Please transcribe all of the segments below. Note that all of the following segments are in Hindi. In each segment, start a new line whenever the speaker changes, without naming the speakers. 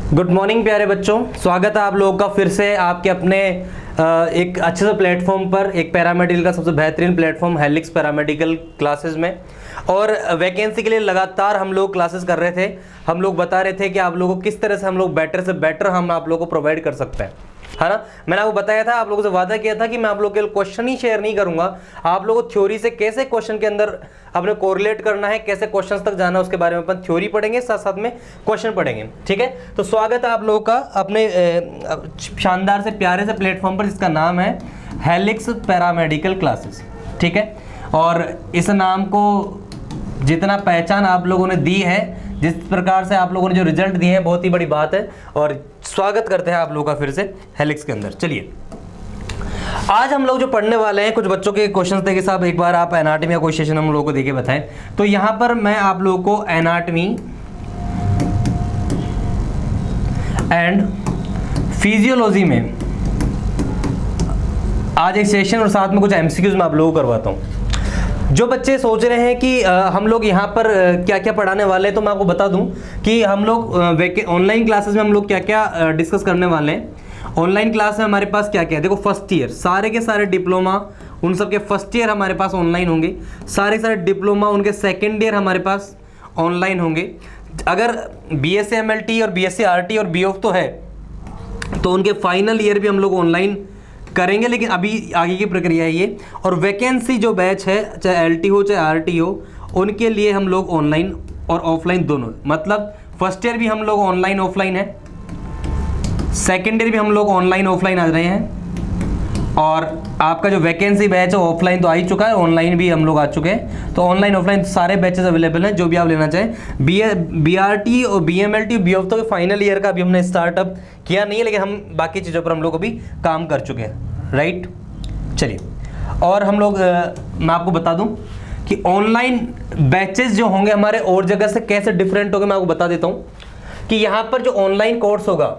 गुड मॉर्निंग प्यारे बच्चों, स्वागत है आप लोगों का फिर से आपके अपने एक अच्छे से प्लेटफॉर्म पर, एक पैरामेडिकल का सबसे बेहतरीन प्लेटफॉर्म हेलिक्स पैरामेडिकल क्लासेस में। और वैकेंसी के लिए लगातार हम लोग क्लासेस कर रहे थे। हम लोग बता रहे थे कि आप लोगों को किस तरह से हम लोग बेटर से बेटर हम आप लोगों को प्रोवाइड कर सकते हैं, है ना। मैंने आपको बताया था, आप लोगों से वादा किया था कि मैं आप लोगों के लिए क्वेश्चन ही शेयर नहीं करूंगा, आप लोगों को थ्योरी से कैसे क्वेश्चन के अंदर अपने कोरिलेट करना है, कैसे क्वेश्चंस तक जाना है, उसके बारे में अपन थ्योरी पढ़ेंगे, साथ साथ में क्वेश्चन पढ़ेंगे। ठीक है, तो स्वागत है आप लोगों का अपने शानदार से प्यारे से प्लेटफॉर्म पर, जिसका नाम है हेलिक्स पैरामेडिकल क्लासेस। ठीक है, और इस नाम को जितना पहचान आप लोगों ने दी है, जिस प्रकार से आप लोगों ने जो रिजल्ट दिए हैं, बहुत ही बड़ी बात है। और स्वागत करते हैं आप लोगों का फिर से हेलिक्स के अंदर। चलिए, आज हम लोग जो पढ़ने वाले हैं, कुछ बच्चों के क्वेश्चंस थे कि साहब एक बार आप एनाटॉमी या कोई सेशन हम लोगों को देके बताएं। तो यहां पर मैं आप लोगों को एनाटॉमी एंड फिजियोलॉजी में आज एक सेशन और साथ में कुछ एमसीक्यूज मैं आप लोगों को करवाता हूं। जो बच्चे सोच रहे हैं कि हम लोग यहाँ पर क्या क्या पढ़ाने वाले हैं, तो मैं आपको बता दूं कि हम लोग ऑनलाइन क्लासेस में हम लोग क्या क्या डिस्कस करने वाले हैं। ऑनलाइन क्लास में हमारे पास क्या क्या है, देखो फर्स्ट ईयर सारे के सारे डिप्लोमा उन सब के फर्स्ट ईयर हमारे पास ऑनलाइन होंगे, सारे सारे डिप्लोमा उनके सेकेंड ईयर हमारे पास ऑनलाइन होंगे। अगर BSc MLT और BSc RT और BOF तो है, तो उनके फाइनल ईयर भी हम लोग ऑनलाइन करेंगे, लेकिन अभी आगे की प्रक्रिया है ये। और वैकेंसी जो बैच है, चाहे LT हो चाहे RT हो, उनके लिए हम लोग ऑनलाइन और ऑफलाइन दोनों, मतलब फर्स्ट ईयर भी हम लोग ऑनलाइन ऑफलाइन है, सेकेंड ईयर भी हम लोग ऑनलाइन ऑफलाइन आ रहे हैं, और आपका जो वैकेंसी बैच है ऑफलाइन तो आ ही चुका है, ऑनलाइन भी हम लोग आ चुके हैं। तो ऑनलाइन ऑफलाइन सारे बैचेस अवेलेबल हैं, जो भी आप लेना चाहें। BRT और BMLT BOF तो फाइनल ईयर का अभी हमने स्टार्टअप किया नहीं है, लेकिन हम बाकी चीज़ों पर हम लोग अभी काम कर चुके हैं, राइट। चलिए, और हम लोग मैं आपको बता दूं कि ऑनलाइन बैचेस जो होंगे हमारे और जगह से कैसे डिफरेंट होंगे, मैं आपको बता देता हूँ कि यहाँ पर जो ऑनलाइन कोर्स होगा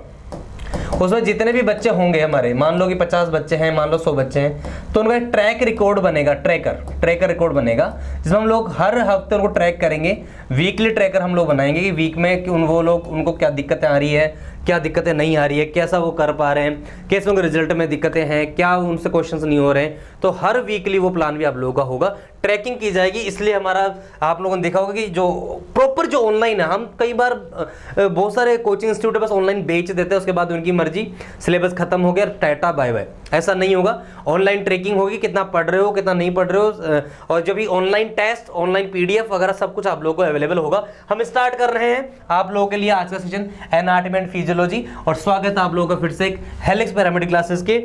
उसमें जितने भी बच्चे होंगे हमारे, मान लो कि 50 बच्चे हैं, मान लो 100 बच्चे हैं, तो उनका एक ट्रैक रिकॉर्ड बनेगा, ट्रैकर रिकॉर्ड बनेगा, जिसमें हम लोग हर हफ्ते उनको ट्रैक करेंगे। वीकली ट्रैकर हम लोग बनाएंगे कि वीक में कि वो लोग, उनको क्या दिक्कतें आ रही है, क्या दिक्कतें नहीं आ रही है, कैसा वो कर पा रहे हैं, कैसे उनके रिजल्ट में दिक्कतें हैं, क्या उनसे क्वेश्चंस नहीं हो रहे हैं। तो हर वीकली वो प्लान भी आप लोगों का होगा, ट्रैकिंग की जाएगी। इसलिए हमारा, आप लोगों ने देखा होगा कि जो प्रॉपर जो ऑनलाइन है, हम कई बार बहुत सारे कोचिंग इंस्टीट्यूट बस ऑनलाइन बेच देते हैं, उसके बाद उनकी मर्जी, सिलेबस खत्म हो गया, टाटा बाय बाय। ऐसा नहीं होगा, ऑनलाइन ट्रैकिंग होगी, कितना पढ़ रहे हो कितना नहीं पढ़ रहे हो, और जो भी ऑनलाइन टेस्ट, ऑनलाइन PDF वगैरह सब कुछ आप लोगों को अवेलेबल होगा। हम स्टार्ट कर रहे हैं आप लोगों के लिए आज का सेशन एनाटॉमी एंड फिजियोलॉजी, और स्वागत है आप लोगों का फिर से एक हेलिक्स पैरामेडिकल क्लासेस के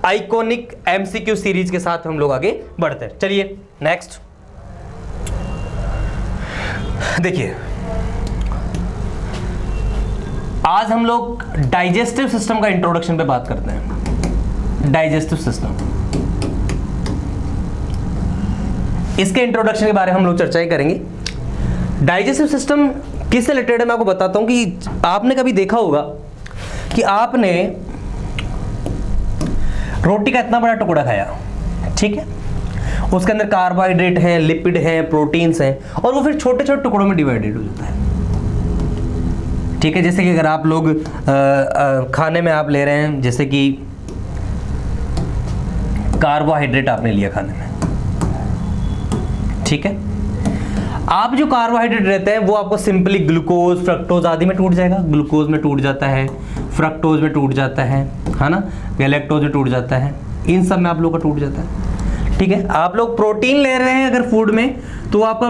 आइकॉनिक MCQ सीरीज के साथ हम लोग आगे बढ़ते हैं। चलिए नेक्स्ट देखिए, आज हम लोग डाइजेस्टिव सिस्टम का इंट्रोडक्शन पे बात करते हैं। डाइजेस्टिव सिस्टम, इसके इंट्रोडक्शन के बारे में हम लोग चर्चा करेंगे। डाइजेस्टिव सिस्टम किससे रिलेटेड है, मैं आपको बताता हूं कि आपने कभी देखा होगा कि आपने रोटी का इतना बड़ा टुकड़ा खाया, ठीक है, उसके अंदर कार्बोहाइड्रेट है, लिपिड है, प्रोटीन्स हैं, और वो फिर छोटे छोटे टुकड़ों में डिवाइडेड हो जाता है। ठीक है, जैसे कि अगर आप लोग खाने में आप ले रहे हैं, जैसे कि कार्बोहाइड्रेट आपने लिया खाने में, ठीक है, आप जो कार्बोहाइड्रेट रहते हैं वो आपको सिंपली ग्लूकोज, फ्रक्टोज आदि में टूट जाएगा। ग्लूकोज में टूट जाता है, फ्रक्टोज में टूट जाता है ना, गैलेक्टोज में टूट जाता है, इन सब में आप लोग का टूट जाता है। ठीक है, आप लोग प्रोटीन ले रहे हैं अगर फूड में, तो आपका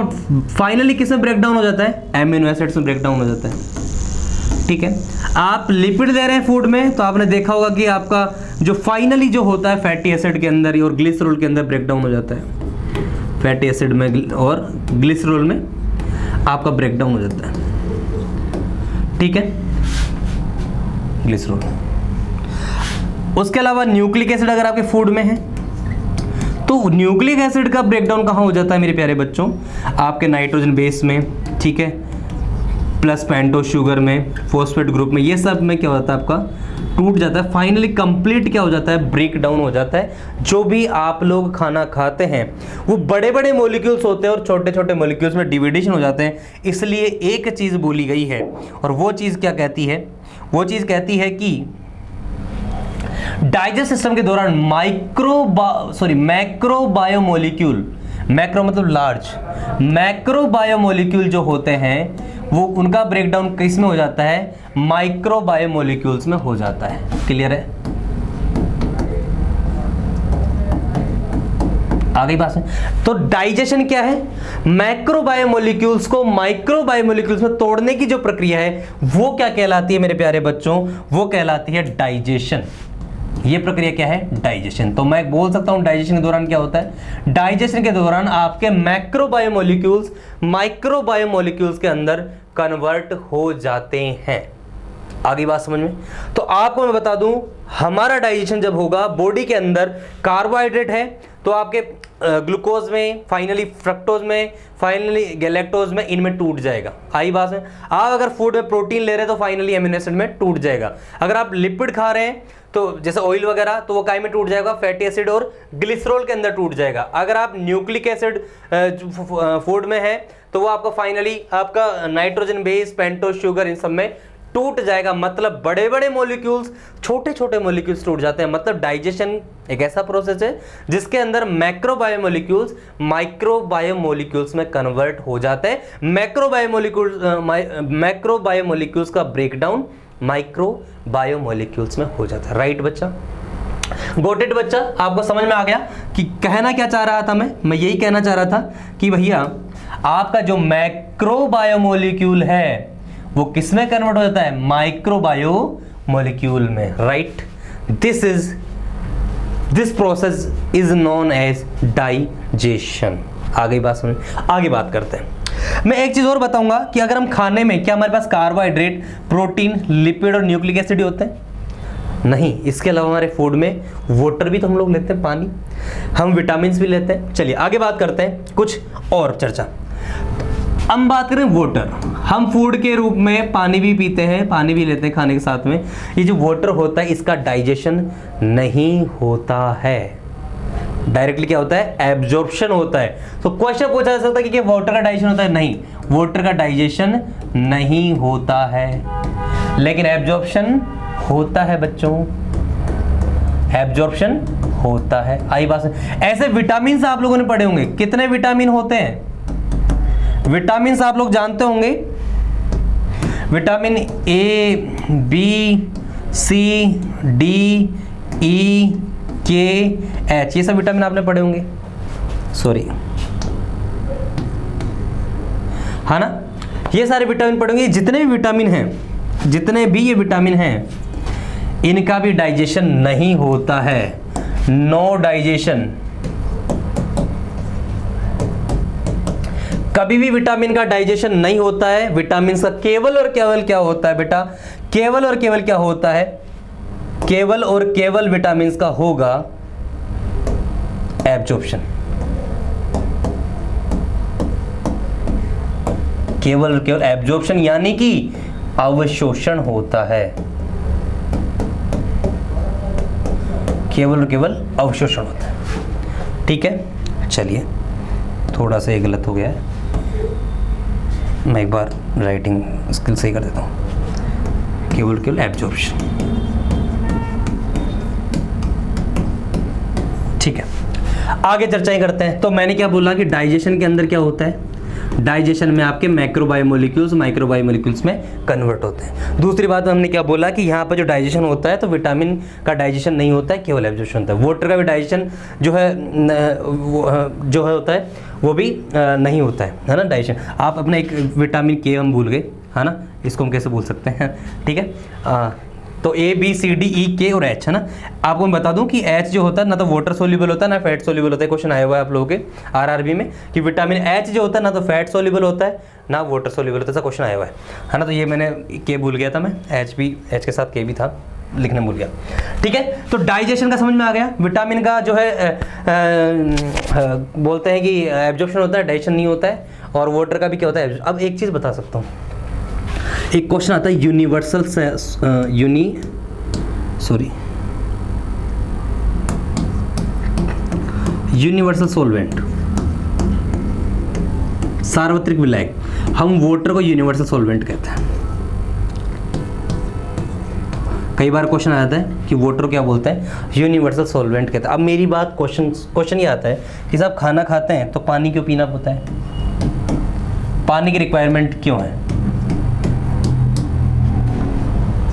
फाइनली किस में ब्रेक डाउन हो जाता है, एमिनो एसिड्स में ब्रेक डाउन हो जाता है। ठीक है, आप लिपिड ले रहे हैं फूड में, तो आपने देखा होगा कि आपका जो फाइनली जो होता है फैटी एसिड के अंदर और ग्लिसरॉल के अंदर ब्रेक डाउन हो जाता है। फैटी एसिड में और ग्लिसरॉल में आपका ब्रेक डाउन हो जाता है। ठीक है, ग्लिसरॉल। उसके अलावा न्यूक्लिक एसिड अगर आपके फूड में है, तो न्यूक्लिक एसिड का ब्रेकडाउन कहाँ हो जाता है मेरे प्यारे बच्चों, आपके नाइट्रोजन बेस में, ठीक है, प्लस पेंटोज शुगर में, फॉस्फेट ग्रुप में, ये सब में क्या होता है आपका टूट जाता है। फाइनली कंप्लीट क्या हो जाता है, ब्रेक डाउन हो जाता है। जो भी आप लोग खाना खाते हैं वो बड़े बड़े मॉलिक्यूल्स होते हैं और छोटे छोटे मॉलिक्यूल्स में डिविडेशन हो जाते हैं। इसलिए एक चीज़ बोली गई है और वो चीज़ क्या कहती है, वो चीज कहती है कि डाइजेस्ट सिस्टम के दौरान मैक्रो बायोमोलिक्यूल, मैक्रो मतलब लार्ज, मैक्रो बायोमोलिक्यूल जो होते हैं वो उनका ब्रेकडाउन किस में हो जाता है, माइक्रो बायोमोलिक्यूल्स में हो जाता है। क्लियर है, आ गई बात है। तो डाइजेशन क्या है, मैक्रो बायोमोलिक्यूल्स को माइक्रो बायोमोलिक्यूल्स में तोड़ने की जो प्रक्रिया है वो क्या कहलाती है मेरे प्यारे बच्चों, वो कहलाती है डाइजेशन। ये प्रक्रिया क्या है, डाइजेशन। तो मैं बोल सकता हूं डाइजेशन के दौरान क्या होता है, डाइजेशन के दौरान आपके मैक्रो बायोमोलिक्यूल्स माइक्रो बायोमोलिक्यूल्स के अंदर कन्वर्ट हो जाते हैं। आगे बात समझ में। तो आपको मैं बता दूं, हमारा डाइजेशन जब होगा, बॉडी के अंदर कार्बोहाइड्रेट है तो आपके ग्लूकोज में, फाइनली फ्रक्टोज में, फाइनली गैलेक्टोज में, इनमें टूट जाएगा। आई बात है। आप अगर फूड में प्रोटीन ले रहे हैं तो फाइनली एमिनो एसिड में टूट जाएगा। अगर आप लिपिड खा रहे हैं तो जैसे ऑयल वगैरह, तो वो काय में टूट जाएगा, फैटी एसिड और ग्लिसरॉल के अंदर टूट जाएगा। अगर आप न्यूक्लिक एसिड फूड में है तो वो आपका फाइनली आपका नाइट्रोजन बेस, पेंटोज, शुगर, इन सब में टूट जाएगा। मतलब बड़े बड़े मॉलिक्यूल्स छोटे छोटे मॉलिक्यूल्स टूट जाते हैं। मतलब डाइजेशन एक ऐसा प्रोसेस है जिसके अंदर मैक्रो बायोमोलिक्यूल्स माइक्रो बायोमोलिक्यूल्स में कन्वर्ट हो जाते हैं। मैक्रो बायोमोलिक्यूल्स का ब्रेकडाउन माइक्रो बायोमोलिक्यूल्स में हो जाता है। राइट बच्चा, गॉट इट बच्चा, आपको समझ में आ गया कि कहना क्या चाह रहा था मैं यही कहना चाह रहा था कि भैया आपका जो मैक्रो बायोमोलिक्यूल है वो किस में कन्वर्ट हो जाता है, माइक्रो बायोमोलिक्यूल में। Right, this process is known as digestion. आ गई बात समझ, आगे बात करते हैं। मैं एक चीज और बताऊंगा कि अगर हम खाने में, क्या हमारे पास कार्बोहाइड्रेट, प्रोटीन, लिपिड और न्यूक्लिक एसिड ही होते हैं? नहीं, इसके अलावा हमारे फूड में वाटर भी तो हम लोग लेते हैं, पानी, हम विटामिन भी लेते हैं। चलिए आगे बात करते हैं कुछ और चर्चा। हम बात करें वाटर, हम फूड के रूप में पानी भी पीते हैं, पानी भी लेते हैं खाने के साथ में। ये जो वाटर होता है इसका डाइजेशन नहीं होता है, डायरेक्टली क्या होता है, एब्जॉर्प्शन होता है। तो क्वेश्चन पूछा जा सकता है कि वाटर का डाइजेशन होता है? नहीं, वाटर का डाइजेशन नहीं होता है, लेकिन एब्जॉर्प्शन होता है बच्चों, एब्जॉर्प्शन होता है। आई बात। ऐसे विटामिन आप लोगों ने पढ़े होंगे, कितने विटामिन होते हैं? विटामिन आप लोग जानते होंगे, vitamin A, B, C, D, E, K, H, ये सब विटामिन आपने पढ़े होंगे, सॉरी, हाँ ना, ये सारे विटामिन पढ़े होंगे। जितने भी विटामिन हैं, जितने भी ये विटामिन हैं, इनका भी डाइजेशन नहीं होता है, नो डाइजेशन। कभी भी विटामिन का डाइजेशन नहीं होता है। विटामिन का केवल और केवल क्या होता है बेटा, केवल और केवल क्या होता है, केवल और केवल विटामिन का होगा एब्जॉर्प्शन, केवल और केवल एब्जॉर्प्शन, यानी कि अवशोषण होता है, केवल और केवल अवशोषण होता है। ठीक है, चलिए थोड़ा सा ये गलत हो गया है, मैं एक बार राइटिंग स्किल सही कर देता हूँ। केवल केवल एब्जॉर्प्शन, ठीक है। आगे चर्चाएं करते हैं। तो मैंने क्या बोला कि डाइजेशन के अंदर क्या होता है, डाइजेशन में आपके मैक्रो बायोमोलिक्यूल्स माइक्रो बायोमोलिक्यूल्स में कन्वर्ट होते हैं। दूसरी बात हमने क्या बोला कि यहाँ पर जो डाइजेशन होता है तो विटामिन का डाइजेशन नहीं होता है, केवल एब्जॉर्प्शन होता है। वाटर का भी डाइजेशन जो है होता है वो भी नहीं होता है ना डाइजेशन। आप अपना एक विटामिन के हम भूल गए, है ना, इसको हम कैसे भूल सकते हैं? ठीक है, तो ए, बी, सी, डी, ई, के और एच, है ना। आपको मैं बता दूं कि एच जो होता है ना तो वाटर सोल्यूबल होता है ना फैट सोल्यूबल होता है। क्वेश्चन आया हुआ है आप लोगों के आरआरबी में कि विटामिन एच जो होता है ना तो फैट सोल्यूबल होता है ना वाटर सोल्यूबल होता है, ऐसा क्वेश्चन आया हुआ है ना। तो ये मैंने के भूल गया था, मैं एच के साथ के भी था, लिखने भूल गया। ठीक है, तो डाइजेशन का समझ में आ गया। विटामिन का जो है बोलते हैं कि एब्जॉर्प्शन होता है, डाइजेशन नहीं होता है। और वाटर का भी क्या होता है। अब एक चीज़ बता सकता हूँ, एक क्वेश्चन आता है यूनिवर्सल सॉल्वेंट, सार्वत्रिक विलायक। हम वाटर को यूनिवर्सल सॉल्वेंट कहते हैं। कई बार क्वेश्चन आ जाता है कि वाटर क्या बोलते हैं, यूनिवर्सल सॉल्वेंट कहते हैं। अब मेरी बात क्वेश्चन ये आता है कि साहब खाना खाते हैं तो पानी क्यों पीना होता है, पानी की रिक्वायरमेंट क्यों है,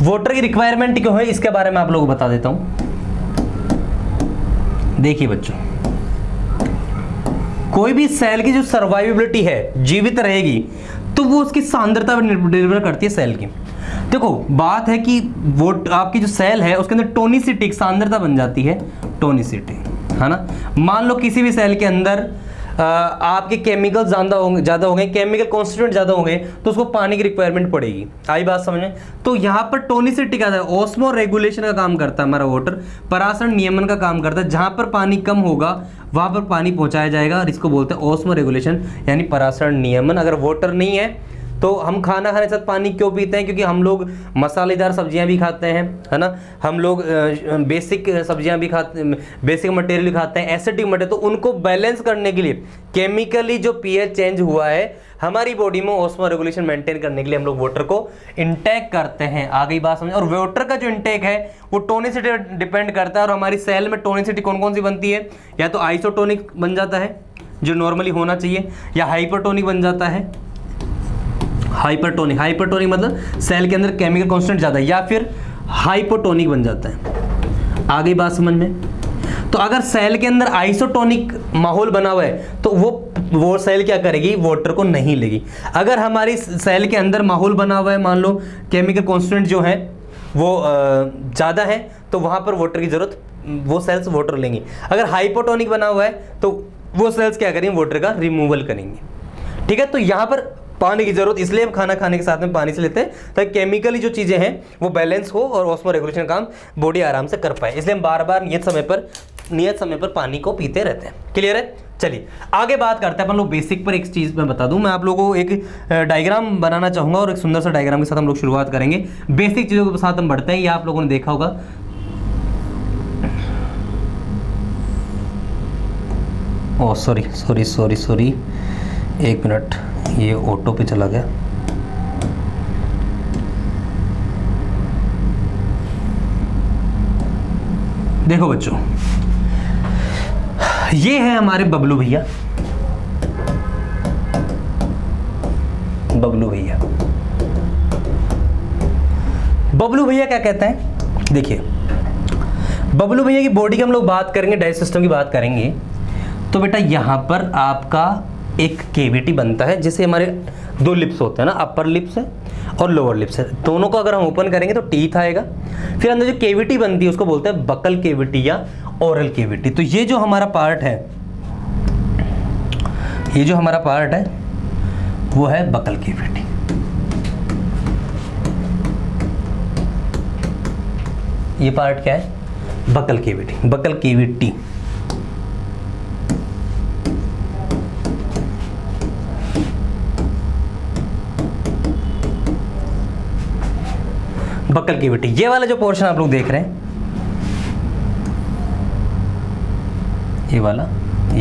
वाटर की रिक्वायरमेंट क्यों है, इसके बारे में आप लोगों को बता देता हूं। देखिए बच्चों, कोई भी सेल की जो सर्वाइवेबिलिटी है, जीवित रहेगी, तो वो उसकी सांद्रता पर निर्भर करती है सेल की। देखो बात है कि वो आपकी जो सेल है उसके अंदर टोनिसिटी सांद्रता बन जाती है, टोनिसिटी, है ना। मान लो किसी भी सेल के अंदर आपके केमिकल ज़्यादा होंगे, केमिकल कॉन्स्टिट्यूएंट ज़्यादा होंगे, तो उसको पानी की रिक्वायरमेंट पड़ेगी। आई बात समझ में? तो यहाँ पर टोनिसिटी का ऑस्मो रेगुलेशन का काम करता है हमारा वाटर, परासरण नियमन का काम करता है। जहाँ पर पानी कम होगा वहाँ पर पानी पहुँचाया जाएगा, और इसको बोलते हैं ऑस्मो रेगुलेशन यानी परासरण नियमन। अगर वाटर नहीं है तो हम खाना खाने के साथ पानी क्यों पीते हैं, क्योंकि हम लोग मसालेदार सब्जियां भी खाते हैं, है ना, हम लोग बेसिक सब्जियां भी खाते, बेसिक मटेरियल भी खाते हैं, एसिडिक मटेरियल, तो उनको बैलेंस करने के लिए केमिकली जो पीएच चेंज हुआ है हमारी बॉडी में, ऑस्मो रेगुलेशन मेंटेन करने के लिए हम लोग वाटर को इंटेक करते हैं। आ गई बात समझ? और वाटर का जो इंटेक है वो टोनिसिटी पर डिपेंड करता है, और हमारी सेल में टोनिसिटी कौन कौन सी बनती है, या तो आइसोटोनिक बन जाता है जो नॉर्मली होना चाहिए, या हाइपरटोनिक बन जाता है, हाइपरटोनिक मतलब सेल के अंदर केमिकल कांस्टेंट ज़्यादा, या फिर हाइपोटोनिक बन जाता है। आ गई बात समझ में? तो अगर सेल के अंदर आइसोटोनिक माहौल बना हुआ है तो वो सेल क्या करेगी, वाटर को नहीं लेगी। अगर हमारी सेल के अंदर माहौल बना हुआ है, मान लो केमिकल कांस्टेंट जो है वो ज़्यादा है, तो वहाँ पर वाटर की ज़रूरत, वो सेल्स वाटर लेंगी। अगर हाइपोटोनिक बना हुआ है तो वो सेल्स क्या करेंगे, वाटर का रिमूवल करेंगे। ठीक है, तो यहाँ पर पानी की जरूरत इसलिए हम खाना खाने के साथ में पानी से लेते हैं, ताकि केमिकली जो चीज़ें हैं वो बैलेंस हो और ऑस्मो रेगुलेशन काम बॉडी आराम से कर पाए। इसलिए हम बार बार नियत समय पर पानी को पीते रहते हैं। क्लियर है? चलिए आगे बात करते हैं अपन लोग बेसिक पर। एक चीज़ मैं बता दूं, मैं आप लोगों को एक डायग्राम बनाना चाहूँगा, और एक सुंदर सा डायग्राम के साथ हम लोग शुरुआत करेंगे। बेसिक चीज़ों के साथ हम बढ़ते हैं। ये आप लोगों ने देखा होगा, ओह सॉरी, एक मिनट, ये ऑटो पे चला गया। देखो बच्चों, ये है हमारे बबलू भैया। बबलू भैया क्या कहते हैं? देखिए, बबलू भैया की बॉडी की हम लोग बात करेंगे, डाइजेस्ट सिस्टम की बात करेंगे, तो बेटा यहाँ पर आपका एक केविटी बनता है, जैसे हमारे दो लिप्स होते हैं ना, अपर लिप्स है और लोअर लिप्स है, दोनों को अगर हम ओपन करेंगे तो टीथ आएगा। फिर अंदर जो केविटी बनती है उसको बोलते हैं बकल केविटी या ओरल केविटी। तो ये जो हमारा पार्ट है, वो है बकल केविटी। ये पार्ट क्या है? Buckle cavity. बकल केविटी ये वाला जो पोर्शन आप लोग देख रहे हैं, ये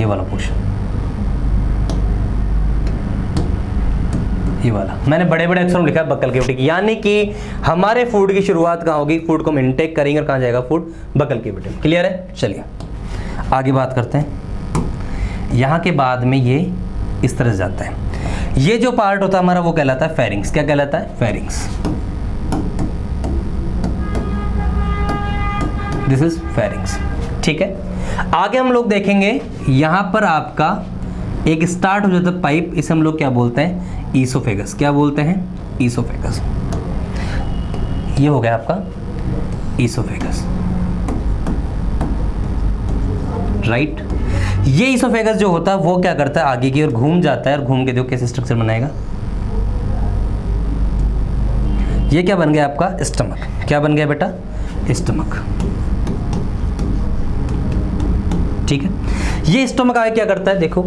वाला पोर्शन, ये वाला मैंने बड़े बड़े अक्षरों में लिखा है बकल केविटी, यानी कि हमारे फूड की शुरुआत कहाँ होगी, फूड को हम इनटेक करेंगे और कहाँ जाएगा फूड, बकल केविटी। क्लियर है? चलिए आगे बात करते हैं। यहाँ के बाद में ये इस तरह से जाता है। ये जो पार्ट होता है हमारा वो कहलाता है फेरिंग्स। क्या कहलाता है? फेरिंग्स। This is pharynx. ठीक है, आगे हम लोग देखेंगे, यहां पर आपका एक स्टार्ट हो जाता है पाइप, इसे हम लोग क्या बोलते हैं? ईसोफेगस। क्या बोलते हैं? ईसोफेगस। ये हो गया आपका ईसोफेगस, राइट। ये ईसोफेगस जो होता है वो क्या करता है, आगे की ओर घूम जाता है, और घूम के देखो कैसे स्ट्रक्चर बनाएगा। ये क्या बन गया आपका? स्टमक। क्या बन गया बेटा? स्टमक। ठीक है, ये स्टमक आगे क्या करता है, देखो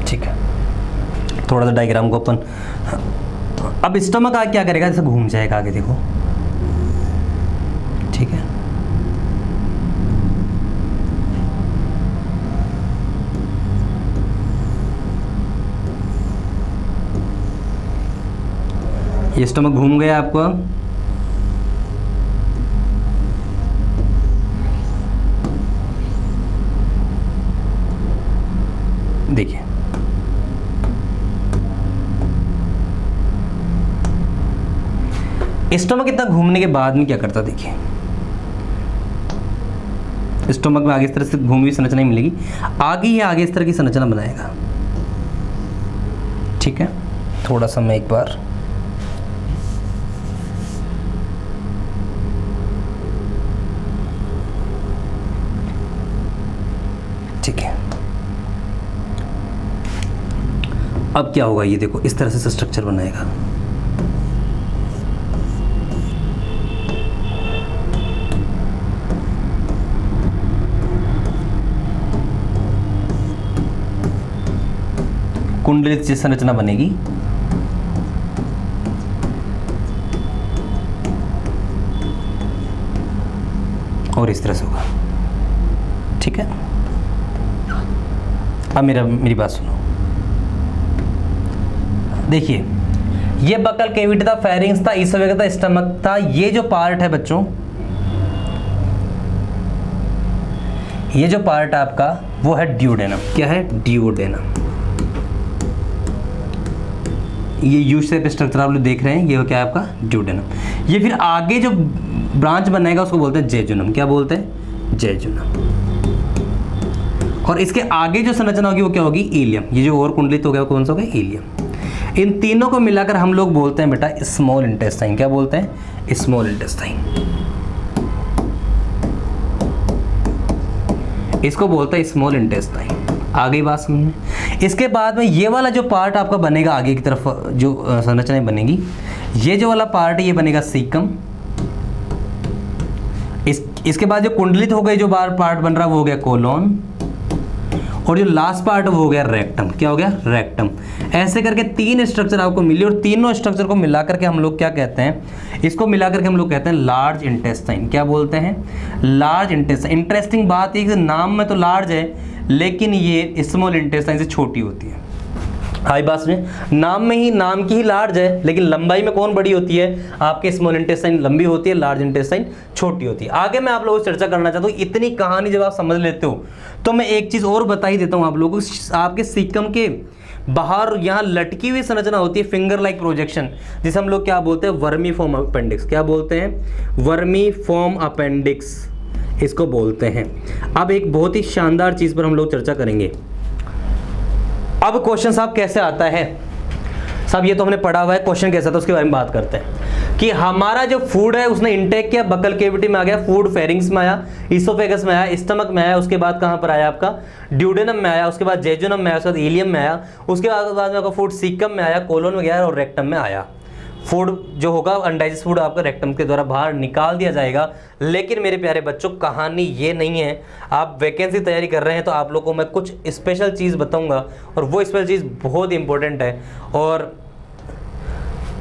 ठीक है, थोड़ा सा डायग्राम को अपन, अब स्टमक आगे क्या करेगा, जैसे घूम जाएगा आगे, देखो ठीक है। ये स्टमक घूम गया आपको, देखिए स्टमक इतना घूमने के बाद में क्या करता, देखिए स्टमक में आगे इस तरह से घूमी हुई संरचना ही मिलेगी, आगे ही आगे इस तरह की संरचना बनाएगा। ठीक है, थोड़ा सा मैं एक बार ठीक है, अब क्या होगा, ये देखो इस तरह से स्ट्रक्चर बनाएगा। कुंडलित जैसी संरचना बनेगी। और इस तरह से होगा। ठीक है, अब मेरी बात सुनो। देखिए ये बकल कैविटी था, फेरिंग्स था, इसोफेगस था, स्टमक था। ये जो पार्ट है बच्चों, ये जो पार्ट आपका वो है ड्यूडेनम। क्या है? ड्यूडेनम। ये यू शेप स्ट्रक्चर आप लोग देख रहे हैं, ये क्या है आपका? ड्यूडेनम। ये फिर आगे जो ब्रांच बनाएगा उसको बोलते हैं जेजुनम। क्या बोलते हैं? जेजुनम। और इसके आगे जो संरचना होगी वो क्या होगी? इलियम। ये जो और कुंडलित हो गया कौन सा हो गया? इलियम। इन तीनों को मिलाकर हम लोग बोलते हैं बेटा स्मॉल इंटेस्टाइन। क्या बोलते हैं? Small intestine. इसको बोलते हैं स्मॉल इंटेस्टाइन। आगे बात समझ। इसके बाद में ये वाला जो पार्ट आपका बनेगा आगे की तरफ, जो संरचना बनेगी, ये जो वाला पार्ट है ये बनेगा सीकम। इसके बाद जो कुंडलित हो गई जो पार्ट बन रहा है वो हो गया कोलोन। और जो लास्ट पार्ट वो हो गया रेक्टम। क्या हो गया? रेक्टम। ऐसे करके तीन स्ट्रक्चर आपको मिली, और तीनों स्ट्रक्चर को मिलाकर के हम लोग क्या कहते हैं? इसको मिलाकर के हम लोग कहते हैं लार्ज इंटेस्टाइन। क्या बोलते हैं? Large intestine. इंटरेस्टिंग बात है कि नाम में तो लार्ज है, लेकिन ये स्मॉल इंटेस्टाइन से छोटी होती है। हाई बात में नाम की ही लार्ज है, लेकिन लंबाई में कौन बड़ी होती है? आपके स्मॉल इंटेस्टाइन लंबी होती है, लार्ज इंटेस्टाइन छोटी होती है। आगे मैं आप लोगों से चर्चा करना चाहता हूँ। इतनी कहानी जब आप समझ लेते हो तो मैं एक चीज़ और बता ही देता हूँ आप लोगों को। आपके सीकम के बाहर यहाँ लटकी हुई संरचना होती है, फिंगर लाइक प्रोजेक्शन, जिसे हम लोग क्या बोलते हैं? Vermi form appendix. क्या बोलते हैं? वर्मी फॉर्म अपेंडिक्स इसको बोलते हैं। अब एक बहुत ही शानदार चीज़ पर हम लोग चर्चा करेंगे। अब क्वेश्चन साहब कैसे आता है? साहब ये तो हमने पढ़ा हुआ है, क्वेश्चन कैसा था उसके बारे में बात करते हैं। कि हमारा जो फूड है उसने इंटेक किया, बकल कैविटी में आ गया, फूड फेरिंग्स में आया, इसोफेगस में आया, स्टमक में आया, उसके बाद कहाँ पर आया आपका? ड्यूडेनम में आया, उसके बाद जेजुनम में आया, उसके बाद इलियम में आया, उसके बाद में आपका फूड सीकम में आया, कोलोन में गया और रेक्टम में आया। फूड जो होगा अनडाइजेस्ट फूड आपका रेक्टम के द्वारा बाहर निकाल दिया जाएगा। लेकिन मेरे प्यारे बच्चों कहानी ये नहीं है। आप वैकेंसी तैयारी कर रहे हैं तो आप लोगों को मैं कुछ स्पेशल चीज़ बताऊंगा, और वो स्पेशल चीज़ बहुत इंपॉर्टेंट है, और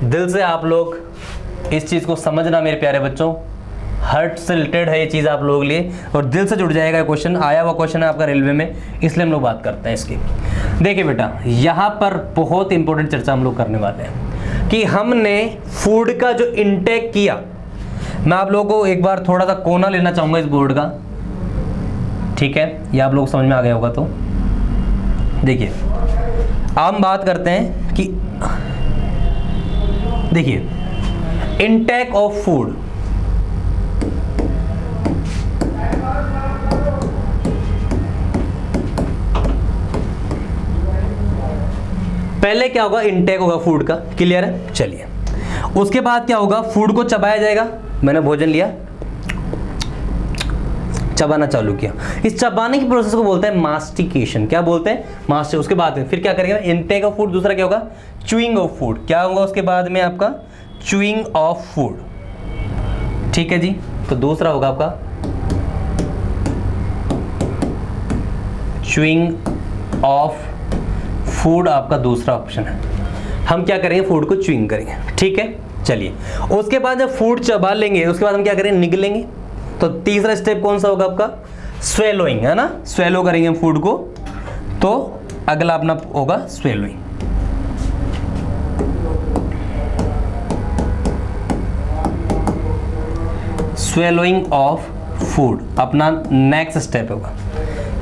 दिल से आप लोग इस चीज़ को समझना मेरे प्यारे बच्चों। हार्ट से रिलेटेड है ये चीज़ आप लोगों के लिए, और दिल से जुड़ जाएगा। क्वेश्चन आया हुआ क्वेश्चन है आपका रेलवे में, इसलिए हम लोग बात करते हैं इसकी। देखिए बेटा, यहाँ पर बहुत इंपॉर्टेंट चर्चा हम लोग करने वाले हैं कि हमने फूड का जो इंटेक किया। मैं आप लोगों को एक बार थोड़ा सा कोना लेना चाहूँगा इस बोर्ड का। ठीक है, ये आप लोग समझ में आ गया होगा। तो देखिए हम बात करते हैं कि देखिए इंटेक ऑफ फूड। पहले क्या होगा? इंटेक होगा फूड का। क्लियर है? चलिए, उसके बाद क्या होगा? फूड को चबाया जाएगा। मैंने भोजन लिया, चबाना चालू किया। इस चबाने की प्रोसेस को बोलते हैं मास्टिकेशन। क्या बोलते हैं? मास्टिक। उसके बाद में फिर क्या करेंगे? Intake of food. दूसरा क्या होगा? Chewing of food. क्या होगा उसके बाद में आपका? Chewing of food. ठीक है जी। तो दूसरा होगा आपका च्यूइंग ऑफ फूड, आपका दूसरा ऑप्शन है। हम क्या करेंगे? फूड को च्यूइंग करेंगे। ठीक है, चलिए। उसके बाद जब फूड चबा लेंगे उसके बाद हम क्या करेंगे? निगलेंगे। तो तीसरा स्टेप कौन सा होगा आपका? स्वेलोइंग, है ना? स्वेलो करेंगे हम फूड को। तो अगला अपना होगा स्वेलोइंग। स्वेलोइंग ऑफ फूड अपना नेक्स्ट स्टेप होगा।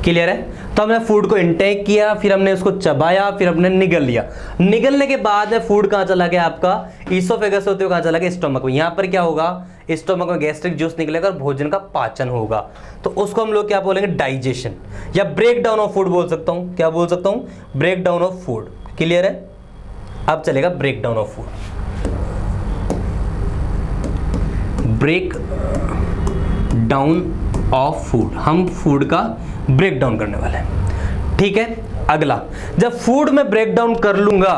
क्लियर है? तो हमने फूड को इनटेक किया, फिर हमने उसको चबाया, फिर हमने निगल लिया। निगलने के बाद में फूड कहाँ चला गया आपका, ईसोफेगस होते हुए कहाँ चला गया, स्टोमक में। यहाँ पर क्या होगा, स्टोमक में गैस्ट्रिक जूस निकलेगा और भोजन का पाचन होगा। तो उसको हम लोग क्या बोलेंगे, डाइजेशन या ब्रेक डाउन ऑफ फूड बोल सकता हूँ। क्या बोल सकता हूँ, break down of food. Clear है? अब चलेगा break down of food. Break down of food, हम फूड का ब्रेक डाउन करने वाले हैं। ठीक है? अगला, जब फूड में ब्रेक डाउन कर लूंगा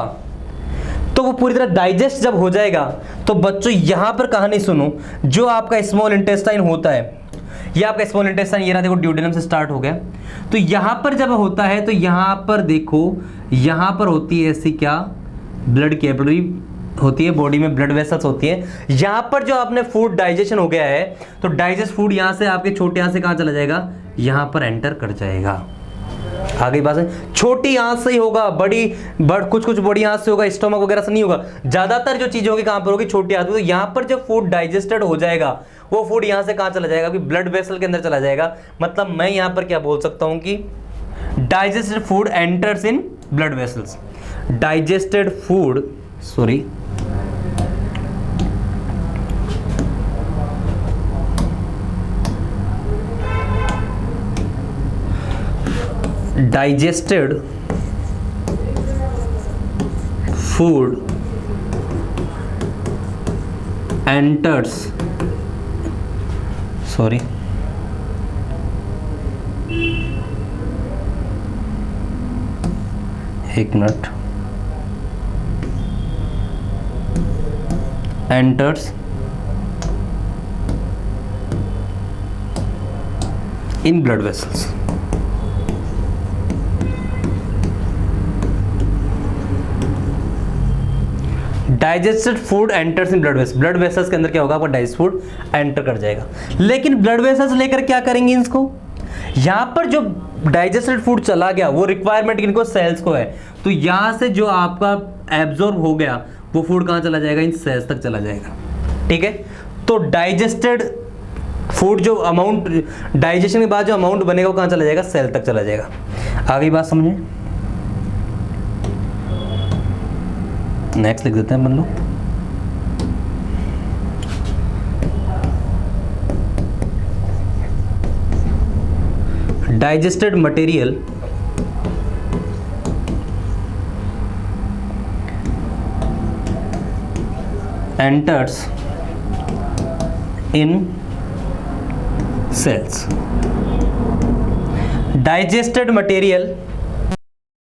तो वो पूरी तरह डाइजेस्ट जब हो जाएगा, तो बच्चों यहां पर कहानी सुनो, जो आपका स्मॉल इंटेस्टाइन होता है, ये आपका स्मॉल इंटेस्टाइन, ये रहा देखो, ड्यूडेनम से स्टार्ट हो गया। तो यहां पर जब होता है तो यहां पर देखो, यहां पर होती है ऐसी क्या, ब्लड कैपिलरी होती है, बॉडी में ब्लड वेसल्स होती है। यहां पर जो आपने फूड डाइजेशन हो गया है, तो डाइजेस्ट फूड यहां से आपके छोटे यहां से कहां चला जाएगा, यहां पर एंटर कर जाएगा। आगे बात है, छोटी आंत से ही होगा, कुछ बड़ी आंत से होगा, स्टोमक वगैरह से नहीं होगा। ज्यादातर जो चीजें होगी कहां पर होगी, छोटी आंत में। तो यहां पर जब फूड डाइजेस्टेड हो जाएगा, वो फूड यहां से कहां चला जाएगा, ब्लड वेसल के अंदर चला जाएगा। मतलब मैं यहां पर क्या बोल सकता हूं कि digested food enters in blood vessels. Digested food, sorry, digested food enters, sorry, एक minute, enters in blood vessels। Digested food enters in blood vessels. Blood vessels के अंदर क्या होगा, आपका डाइजेस्ट फूड एंटर कर जाएगा। लेकिन ब्लड वेसल्स लेकर क्या करेंगे इसको, यहां पर जो डाइजेस्टेड फूड चला गया वो रिक्वायरमेंट किनको, सेल्स को है। तो यहां से जो आपका एब्जॉर्ब हो गया वो फूड कहां चला जाएगा, इन सेल्स तक चला जाएगा। ठीक है? तो डाइजेस्टेड फूड जो अमाउंट, डाइजेशन के बाद जो अमाउंट बनेगा वो कहां चला जाएगा, सेल तक चला जाएगा। आगे बात समझे? नेक्स्ट लिख देते हैं अपन लोग। Digested material enters in cells. Digested material